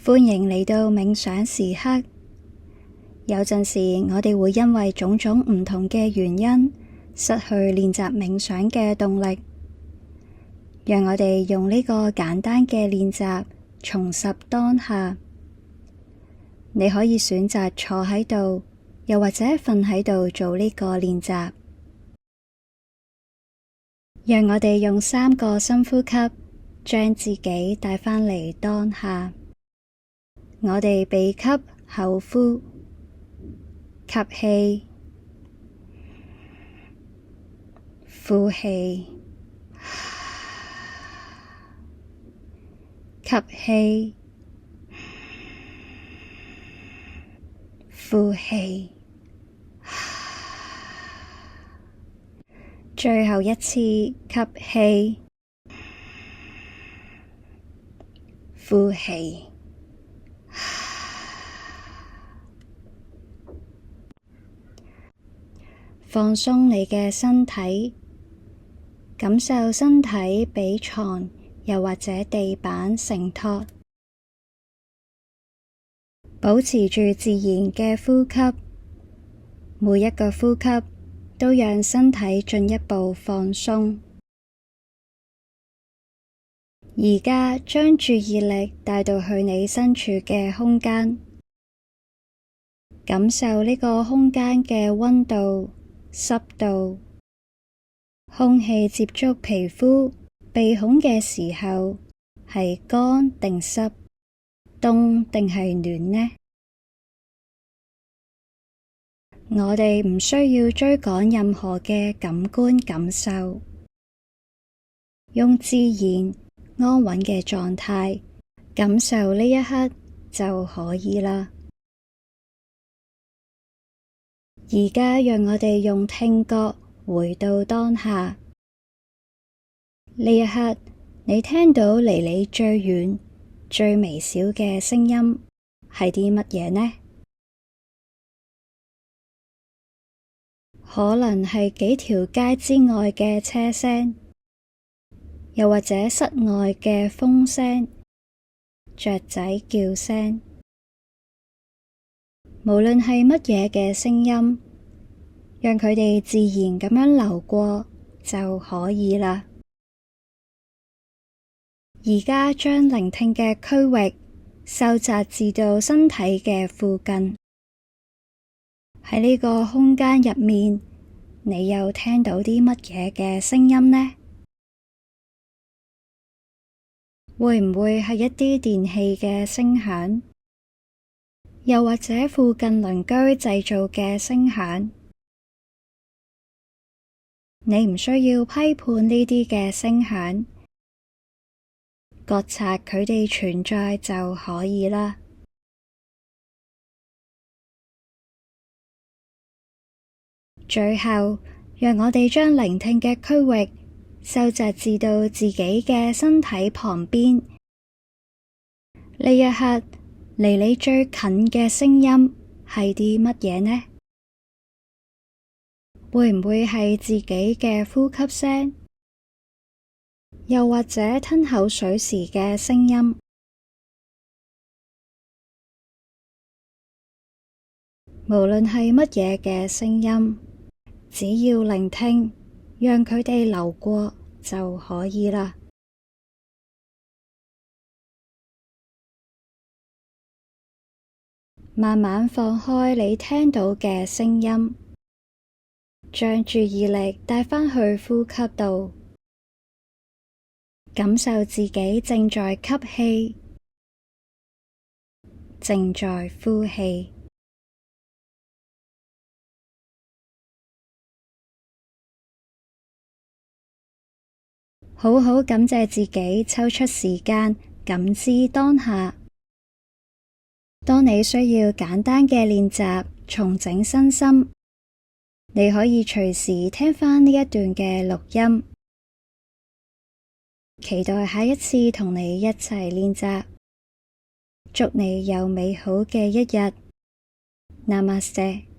歡迎嚟到冥想時刻。有陣時我哋會因為種種唔同嘅原因，失去練習冥想嘅動力。讓我哋用呢個簡單嘅練習重拾當下。你可以選擇坐喺度，又或者瞓喺度做呢個練習。讓我哋用3個深呼吸，將自己帶返嚟當下。我哋鼻吸口呼，吸氣，呼氣，吸氣，呼氣。最後一次吸氣，呼氣。放鬆你嘅身體，感受身體被床又或者地板承托，保持住自然嘅呼吸，每一個呼吸都讓身體進一步放鬆。而家將注意力帶到去你身處嘅空間，感受呢個空間嘅溫度、濕度，空氣接觸皮膚、鼻孔嘅時候係乾定濕、凍定係暖呢？我哋唔需要追趕任何嘅感官感受，用自然安穩嘅狀態感受呢一刻就可以啦。而家讓我哋用聽覺回到當下。呢一刻，你聽到離你最遠、最微小嘅聲音係啲乜嘢呢？可能係幾條街之外嘅車聲，又或者室外嘅風聲、雀仔叫聲。無論係乜嘢嘅聲音，讓佢哋自然咁樣流過就可以啦。而家將聆聽嘅區域收窄至到身體嘅附近。喺呢個空間入面，你又聽到啲乜嘢嘅聲音呢？會唔會係一啲電器嘅聲響？又或者附近鄰居製造嘅聲響？你唔需要批判呢啲嘅聲響，覺察佢哋存在就可以啦。最後，讓我哋將聆聽嘅區域收窄至到自己嘅身體旁邊。呢一刻，離你最近嘅聲音係啲乜嘢呢？會唔會係自己嘅呼吸聲？又或者吞口水時嘅聲音？無論係乜嘢嘅聲音，只要聆聽，讓佢哋流過就可以啦。慢慢放開你聽到嘅聲音，將注意力帶返去呼吸度，感受自己正在吸氣，正在呼氣。好好感謝自己抽出時間感知當下。當你需要簡單嘅練習重整身心，你可以隨時聽返呢一段嘅錄音。期待下一次同你一齊練習。祝你有美好嘅一日。Namaste。